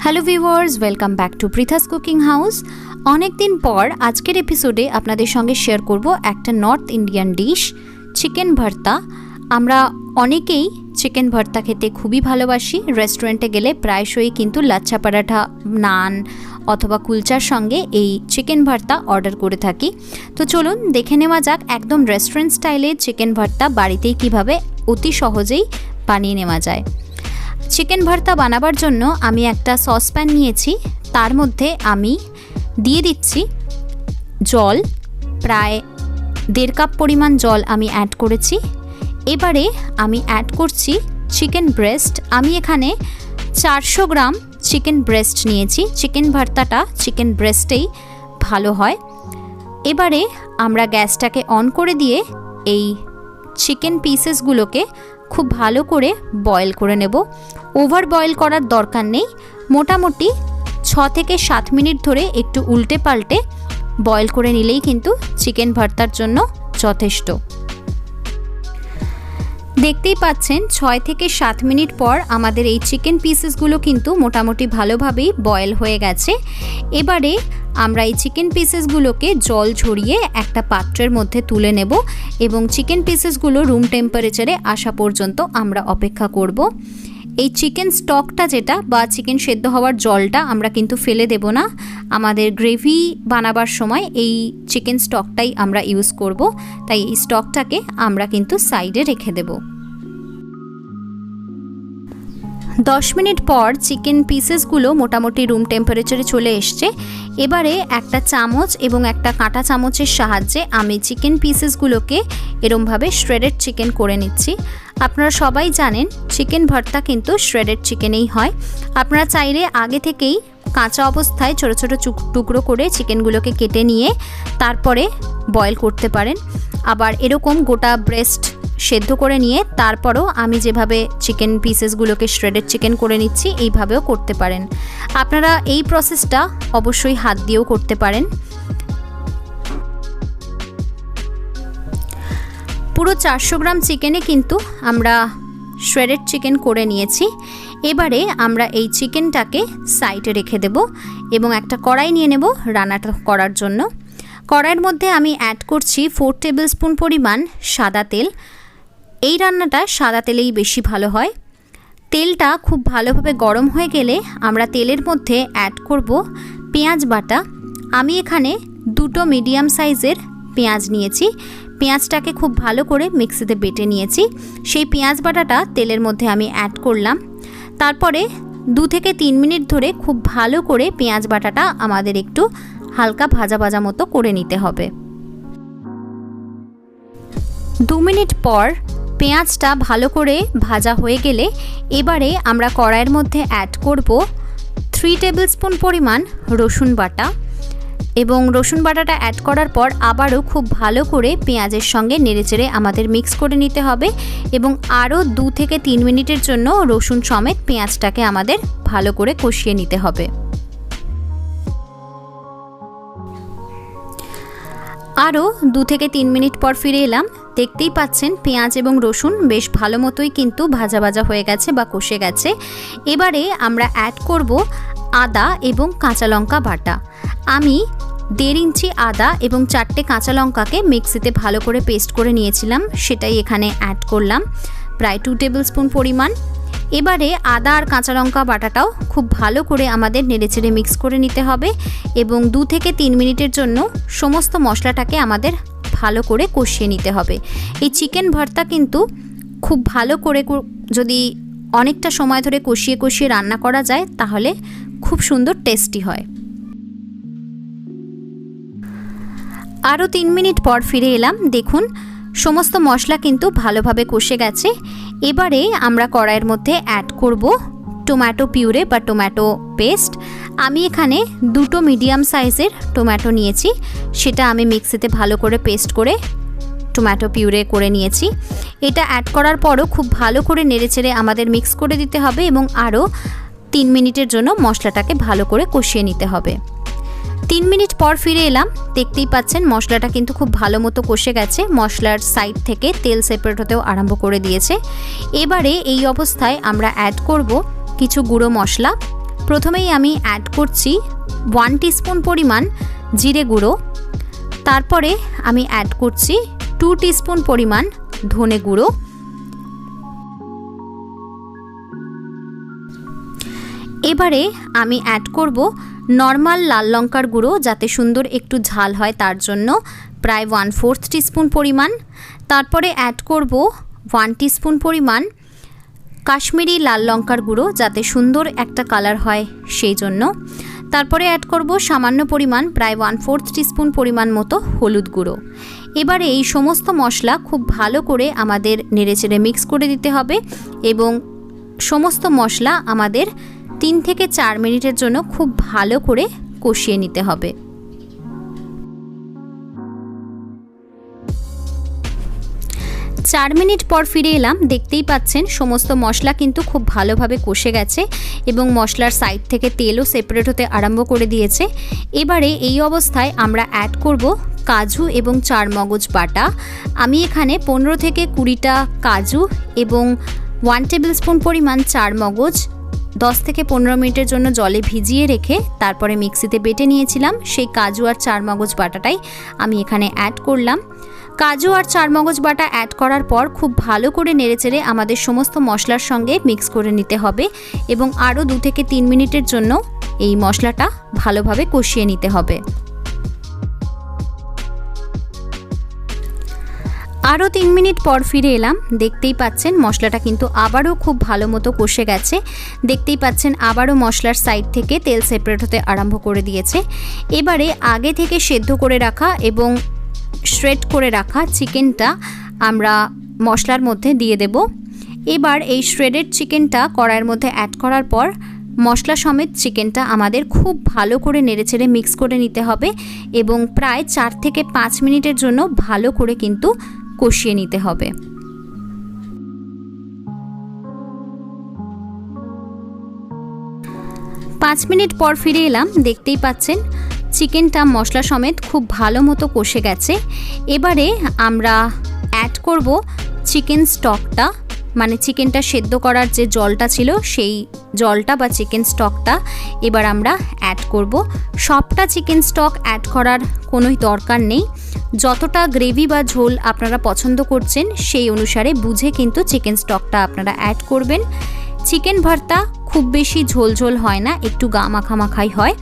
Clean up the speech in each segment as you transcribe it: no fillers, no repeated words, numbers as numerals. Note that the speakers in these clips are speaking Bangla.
Hello viewers, welcome back to Pritha's cooking house. অনেক দিন পর আজকের এপিসোডে আপনাদের সঙ্গে শেয়ার করব একটা নর্থ ইন্ডিয়ান ডিশ, চিকেন ভর্তা। আমরা অনেকেই চিকেন ভর্তা খেতে খুবই ভালোবাসি। রেস্টুরেন্টে গেলে প্রায়শই কিন্তু লাচ্ছা পরাঠা, নান অথবা কুলচার সঙ্গে এই চিকেন ভর্তা অর্ডার করে থাকি। তো চলুন দেখে নেওয়া যাক একদম রেস্টুরেন্ট স্টাইলে চিকেন ভর্তা বাড়িতেই কিভাবে অতি সহজেই বানিয়ে নেওয়া যায়। চিকেন ভর্তা বানাবার জন্য আমি একটা সসপ্যান নিয়েছি, তার মধ্যে আমি দিয়ে দিচ্ছি জল, প্রায় 1.5 কাপ পরিমাণ জল আমি অ্যাড করেছি। এবারে আমি অ্যাড করছি চিকেন ব্রেস্ট। আমি এখানে 400 গ্রাম চিকেন ব্রেস্ট নিয়েছি। চিকেন ভর্তাটা চিকেন ব্রেস্টেই ভালো হয়। এবারে আমরা গ্যাসটাকে অন করে দিয়ে এই চিকেন পিসেসগুলোকে খুব ভালো করে বয়েল করে নেব। ওভার বয়েল করার দরকার নেই, মোটামুটি 6 থেকে 7 মিনিট ধরে একটু উল্টে পাল্টে বয়েল করে নিলেই কিন্তু চিকেন ভর্তার জন্য যথেষ্ট। দেখতেই পাচ্ছেন 6 থেকে 7 মিনিট পর আমাদের এই চিকেন পিসেসগুলো কিন্তু মোটামুটি ভালোভাবেই বয়েল হয়ে গেছে। এবারে আমরা এই চিকেন পিসেসগুলোকে জল ঝরিয়ে একটা পাত্রের মধ্যে তুলে নেব এবং চিকেন পিসেসগুলো রুম টেম্পারেচারে আসা পর্যন্ত আমরা অপেক্ষা করব। এই চিকেন স্টকটা যেটা বা চিকেন সেদ্ধ হওয়ার জলটা আমরা কিন্তু ফেলে দেব না। আমাদের গ্রেভি বানাবার সময় এই চিকেন স্টকটাই আমরা ইউজ করব, তাই এই স্টকটাকে আমরা কিন্তু সাইডে রেখে দেব। 10 মিনিট পর চিকেন পিসেসগুলো মোটামুটি রুম টেম্পারেচারে চলে এসছে। এবারে একটা চামচ এবং একটা কাঁটা চামচের সাহায্যে আমি চিকেন পিসেসগুলোকে এরমভাবে শ্রেডেড চিকেন করে নিচ্ছি। আপনারা সবাই জানেন চিকেন ভর্তা কিন্তু শ্রেডেড চিকেনেই হয়। আপনারা চাইলে আগে থেকেই কাঁচা অবস্থায় ছোট ছোট টুকরো করে চিকেনগুলোকে কেটে নিয়ে তারপরে বয়েল করতে পারেন। আবার এরকম গোটা ব্রেস্ট সেদ্ধ করে নিয়ে তারপরও আমি যেভাবে চিকেন পিসেসগুলোকে শ্রেডেড চিকেন করে নিচ্ছি এইভাবেও করতে পারেন। আপনারা এই প্রসেসটা অবশ্যই হাত দিয়েও করতে পারেন। পুরো 400 গ্রাম চিকেনে কিন্তু আমরা শ্রেডেড চিকেন করে নিয়েছি। এবারে আমরা এই চিকেনটাকে সাইডে রেখে দেব এবং একটা কড়াই নিয়ে নেব রান্নাটা করার জন্য। কড়াইয়ের মধ্যে আমি অ্যাড করছি 4 টেবিল স্পুন পরিমাণ সাদা তেল। এই রান্নাটা সাদা তেলেই বেশি ভালো হয়। তেলটা খুব ভালোভাবে গরম হয়ে গেলে আমরা তেলের মধ্যে অ্যাড করব পেঁয়াজ বাটা। আমি এখানে 2টো মিডিয়াম সাইজের পেঁয়াজ নিয়েছি। পেঁয়াজটাকে খুব ভালো করে মিক্সিতে বেটে নিয়েছি। সেই পেঁয়াজ বাটাটা তেলের মধ্যে আমি অ্যাড করলাম। তারপরে 2 থেকে 3 মিনিট ধরে খুব ভালো করে পেঁয়াজ বাটাটা আমাদের একটু হালকা ভাজা ভাজা মতো করে নিতে হবে। 2 মিনিট পর পেঁয়াজটা ভালো করে ভাজা হয়ে গেলে এবারে আমরা কড়াইয়ের মধ্যে অ্যাড করব 3 টেবিল স্পুন পরিমাণ রসুন বাটা এবং রসুন বাটাটা অ্যাড করার পর আবারও খুব ভালো করে পেঁয়াজের সঙ্গে নেড়েচেড়ে আমাদের মিক্স করে নিতে হবে এবং আরও 2 থেকে 3 মিনিটের জন্য রসুন সমেত পেঁয়াজটাকে আমাদের ভালো করে কষিয়ে নিতে হবে। আরও 2 থেকে 3 মিনিট পর ফিরে এলাম। দেখতেই পাচ্ছেন পেঁয়াজ এবং রসুন বেশ ভালো মতোই কিন্তু ভাজা ভাজা হয়ে গেছে বা কষে গেছে। এবারে আমরা অ্যাড করব আদা এবং কাঁচা লঙ্কা বাটা। আমি 1.5 ইঞ্চি আদা এবং 4টে কাঁচা লঙ্কাকে মিক্সিতে ভালো করে পেস্ট করে নিয়েছিলাম, সেটাই এখানে অ্যাড করলাম, প্রায় 2 টেবিল স্পুন পরিমাণ। এবারে আদা আর কাঁচা লঙ্কা বাটাটাও খুব ভালো করে আমাদের নেড়েচেড়ে মিক্স করে নিতে হবে এবং 2 থেকে 3 মিনিটের জন্য সমস্ত মশলাটাকে আমাদের ভালো করে কষিয়ে নিতে হবে। এই চিকেন ভর্তা কিন্তু খুব ভালো করে যদি অনেকটা সময় ধরে কষিয়ে কষিয়ে রান্না করা যায় তাহলে খুব সুন্দর টেস্টি হয়। আরও 3 মিনিট পর ফিরে এলাম। দেখুন সমস্ত মশলা কিন্তু ভালোভাবে কষে গেছে। এবারে আমরা কড়াইয়ের মধ্যে অ্যাড করব টমেটো পিউরে বা টমেটো পেস্ট। আমি এখানে 2টো মিডিয়াম সাইজের টমেটো নিয়েছি, সেটা আমি মিক্সিতে ভালো করে পেস্ট করে টমেটো পিউরে করে নিয়েছি। এটা অ্যাড করার পরও খুব ভালো করে নেড়েচেড়ে আমাদের মিক্স করে দিতে হবে এবং আরও 3 মিনিটের জন্য মশলাটাকে ভালো করে কষিয়ে নিতে হবে। 3 মিনিট পর ফিরে এলাম। দেখতেই পাচ্ছেন মশলাটা কিন্তু খুব ভালো মতো কষে গেছে। মশলার সাইড থেকে তেল সেপারেট হতেও আরম্ভ করে দিয়েছে। এবারে এই অবস্থায় আমরা অ্যাড করব কিছু গুঁড়ো মশলা। প্রথমেই আমি অ্যাড করছি 1 টিস্পুন পরিমাণ জিরে গুঁড়ো, তারপরে আমি অ্যাড করছি 2 টিস্পুন পরিমাণ ধনে গুঁড়ো, এবারে আমি অ্যাড করব নর্মাল লাল লঙ্কার গুঁড়ো, যাতে সুন্দর একটু ঝাল হয় তার জন্য প্রায় 1/4 টিস্পুন পরিমাণ। তারপরে অ্যাড করব 1 টিস্পুন পরিমাণ কাশ্মীরি লাল লঙ্কার গুঁড়ো, যাতে সুন্দর একটা কালার হয় সেই জন্য। তারপরে অ্যাড করব সামান্য পরিমাণ প্রায় 1/4 টিস্পুন পরিমাণ মতো হলুদ গুঁড়ো। এবারে এই সমস্ত মশলা খুব ভালো করে আমাদের নেড়েচেড়ে মিক্স করে দিতে হবে এবং সমস্ত মশলা আমাদের 3 থেকে 4 মিনিটের জন্য খুব ভালো করে কষিয়ে নিতে হবে। চার মিনিট পর ফিরে এলাম। দেখতেই পাচ্ছেন সমস্ত মশলা কিন্তু খুব ভালোভাবে কষে গেছে এবং মশলার সাইড থেকে তেলও সেপারেট হতে আরম্ভ করে দিয়েছে। এবারে এই অবস্থায় আমরা অ্যাড করব কাজু এবং চারমগজ বাটা। আমি এখানে 15 থেকে 20টা কাজু এবং 1 টেবিল স্পুন পরিমাণ চারমগজ 10 থেকে 15 মিনিটের জন্য জলে ভিজিয়ে রেখে তারপরে মিক্সিতে বেটে নিয়েছিলাম। সেই কাজু আর চারমগজ বাটাটাই আমি এখানে অ্যাড করলাম। কাজু আর চারমগজ বাটা অ্যাড করার পর খুব ভালো করে নেড়েচেড়ে আমাদের সমস্ত মশলার সঙ্গে মিক্স করে নিতে হবে এবং আরও 2 থেকে 3 মিনিটের জন্য এই মশলাটা ভালোভাবে কষিয়ে নিতে হবে। আরও 3 মিনিট পর ফিরে এলাম। দেখতেই পাচ্ছেন মশলাটা কিন্তু আবারও খুব ভালো মতো কষে গেছে। দেখতেই পাচ্ছেন আবারও মশলার সাইড থেকে তেল সেপারেট হতে আরম্ভ করে দিয়েছে। এবারে আগে থেকে সেদ্ধ করে রাখা এবং শ্রেড করে রাখা চিকেনটা আমরা মশলার মধ্যে দিয়ে দেব। এবার এই শ্রেডেড চিকেনটা কড়াইয়ের মধ্যে অ্যাড করার পর মশলা সমেত চিকেনটা আমাদের খুব ভালো করে নেড়েচেড়ে মিক্স করে নিতে হবে এবং প্রায় 4 থেকে 5 মিনিটের জন্য ভালো করে কিন্তু কষিয়ে নিতে হবে। 5 মিনিট পর ফিরে এলাম। দেখতেই পাচ্ছেন চিকেনটা মশলা সমেত খুব ভালো মতো কষে গেছে। এবারে আমরা অ্যাড করব চিকেন স্টকটা, মানে চিকেনটা সেদ্ধ করার যে জলটা ছিল সেই জলটা বা চিকেন স্টকটা এবার আমরা অ্যাড করব। সবটা চিকেন স্টক অ্যাড করার কোনোই দরকার নেই। যতটা গ্রেভি বা ঝোল আপনারা পছন্দ করছেন সেই অনুসারে বুঝে কিন্তু চিকেন স্টকটা আপনারা অ্যাড করবেন। চিকেন ভর্তা খুব বেশি ঝোল ঝোল হয় না, একটু গা মাখামাখাই হয়,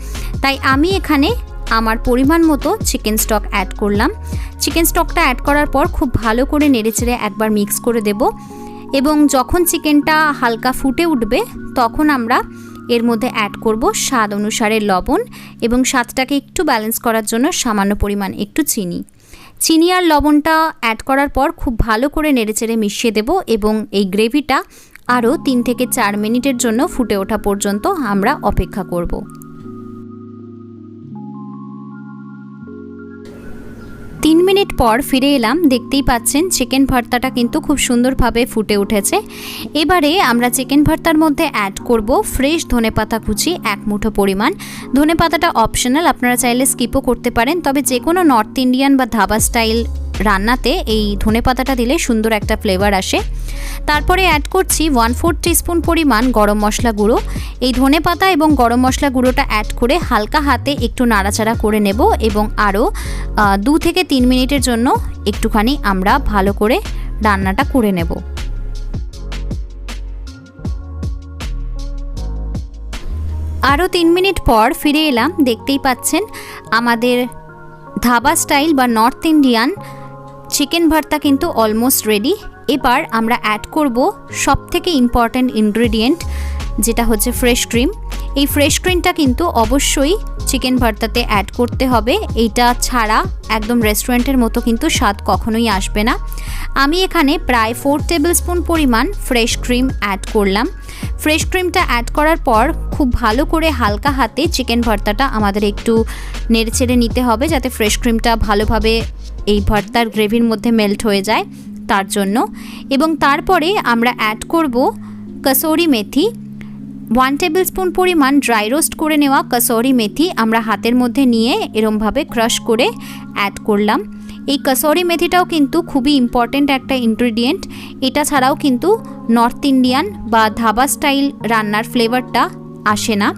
তাই আমি এখানে আমার পরিমাণ মতো চিকেন স্টক অ্যাড করলাম। চিকেন স্টকটা অ্যাড করার পর খুব ভালো করে নেড়েচেড়ে একবার মিক্স করে দেব এবং যখন চিকেনটা হালকা ফুটে উঠবে তখন আমরা এর মধ্যে অ্যাড করব স্বাদ অনুসারে লবণ এবং স্বাদটাকে একটু ব্যালেন্স করার জন্য সামান্য পরিমাণ একটু চিনি আর লবণটা অ্যাড করার পর খুব ভালো করে নেড়েচেড়ে মিশিয়ে দেব এবং এই গ্রেভিটা আরও 3 থেকে 4 মিনিটের জন্য ফুটে ওঠা পর্যন্ত আমরা অপেক্ষা করব। 3 মিনিট পর ফিরে এলাম। দেখতেই পাচ্ছেন চিকেন ভর্তাটা কিন্তু খুব সুন্দরভাবে ফুটে উঠেছে। এবারে আমরা চিকেন ভর্তার মধ্যে অ্যাড করব ফ্রেশ ধনেপাতা কুচি 1 মুঠো পরিমাণ। ধনেপাতাটা অপশনাল, আপনারা চাইলে স্কিপও করতে পারেন, তবে যে কোনো নর্থ ইন্ডিয়ান বা ধাবা স্টাইল রান্নাতে এই ধনেপাতাটা দিলে সুন্দর একটা ফ্লেভার আসে। তারপরে অ্যাড করছি 1/4 টিস্পুন পরিমাণ গরম মশলা গুঁড়ো। এই ধনেপাতা এবং গরম মশলা গুঁড়োটা অ্যাড করে হালকা হাতে একটু নাড়াচাড়া করে নেব এবং আরও 2 থেকে 3 মিনিটের জন্য একটুখানি আমরা ভালো করে রান্নাটা করে নেব। আরও 3 মিনিট পর ফিরে এলাম। দেখতেই পাচ্ছেন আমাদের ধাবা স্টাইল বা নর্থ ইন্ডিয়ান চিকেন ভর্তা কিন্তু অলমোস্ট রেডি। এবার আমরা অ্যাড করব সবথেকে ইম্পর্ট্যান্ট ইনগ্রেডিয়েন্ট, যেটা হচ্ছে ফ্রেশ ক্রিম। এই ফ্রেশ ক্রিমটা কিন্তু অবশ্যই চিকেন ভর্তাতে অ্যাড করতে হবে। এইটা ছাড়া একদম রেস্টুরেন্টের মতো কিন্তু স্বাদ কখনোই আসবে না। আমি এখানে প্রায় 4 টেবিল স্পুন পরিমাণ ফ্রেশ ক্রিম অ্যাড করলাম। ফ্রেশ ক্রিমটা অ্যাড করার পর খুব ভালো করে হালকা হাতে চিকেন ভর্তাটা আমাদের একটু নেড়েচেড়ে নিতে হবে, যাতে ফ্রেশ ক্রিমটা ভালোভাবে এই ভর্তার গ্রেভির মধ্যে মেল্ট হয়ে যায় তার জন্য। এবং তারপরে আমরা অ্যাড করব কাসুরি মেথি। 1 টেবিল স্পুন পরিমাণ ড্রাই রোস্ট করে নেওয়া কাসুরি মেথি আমরা হাতের মধ্যে নিয়ে এরমভাবে ক্রাশ করে অ্যাড করলাম। এই কাসুরি মেথিটাও কিন্তু খুবই ইম্পর্ট্যান্ট একটা ইনগ্রেডিয়েন্ট। এটা ছাড়াও কিন্তু নর্থ ইন্ডিয়ান বা ধাবা স্টাইল রান্নার ফ্লেভারটা আসে না।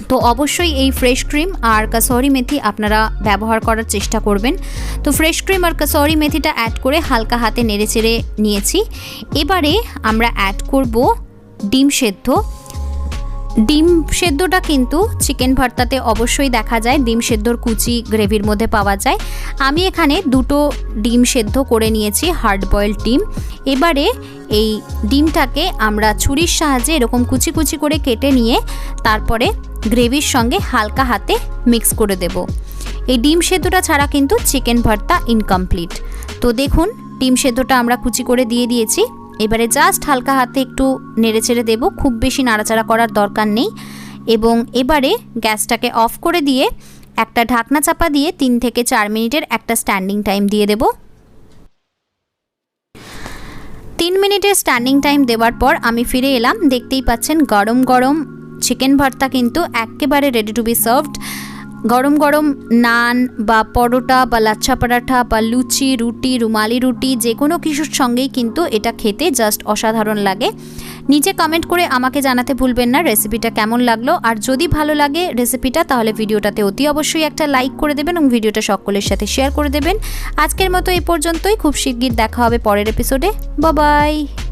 তো অবশ্যই এই ফ্রেশ ক্রিম আর কাসুরি মেথি আপনারা ব্যবহার করার চেষ্টা করবেন। তো ফ্রেশ ক্রিম আর কাসুরি মেথিটা অ্যাড করে হালকা হাতে নেড়েচেড়ে নিয়েছি। এবারে আমরা অ্যাড করব ডিম সেদ্ধ। ডিম সেদ্ধটা কিন্তু চিকেন ভর্তাতে অবশ্যই দেখা যায়, ডিম সেদ্ধর কুচি গ্রেভির মধ্যে পাওয়া যায়। আমি এখানে 2টো ডিম সেদ্ধ করে নিয়েছি, হার্ড বয়েলড ডিম। এবারে এই ডিমটাকে আমরা ছুরির সাহায্যে এরকম কুচি কুচি করে কেটে নিয়ে তারপরে গ্রেভির সঙ্গে হালকা হাতে মিক্স করে দেব। এই ডিম সেদ্ধটা ছাড়া কিন্তু চিকেন ভর্তা ইনকমপ্লিট। তো দেখুন ডিম সেদ্ধটা আমরা কুচি করে দিয়ে দিয়েছি। এবারে জাস্ট হালকা হাতে একটু নেড়েচেড়ে দেব, খুব বেশি নাড়াচাড়া করার দরকার নেই। এবং এবারে গ্যাসটাকে অফ করে দিয়ে একটা ঢাকনা চাপা দিয়ে 3 থেকে 4 মিনিটের একটা স্ট্যান্ডিং টাইম দিয়ে দেব। 3 মিনিটের স্ট্যান্ডিং টাইম দেওয়ার পর আমি ফিরে এলাম। দেখতেই পাচ্ছেন গরম গরম চিকেন ভর্তা কিন্তু একেবারে রেডি টু বি সার্ভড। গরম গরম নান বা পরোটা বা লাচ্ছা পরাঠা বা লুচি, রুটি, রুমালি রুটি, যে কোনো কিছুর সঙ্গেই কিন্তু এটা খেতে জাস্ট অসাধারণ লাগে। নিচে কমেন্ট করে আমাকে জানাতে ভুলবেন না রেসিপিটা কেমন লাগলো। আর যদি ভালো লাগে রেসিপিটা তাহলে ভিডিওটাতে অতি অবশ্যই একটা লাইক করে দেবেন এবং ভিডিওটা সকলের সাথে শেয়ার করে দেবেন। আজকের মতো এই পর্যন্তই, খুব শিগগির দেখা হবে পরের এপিসোডে। Bye bye.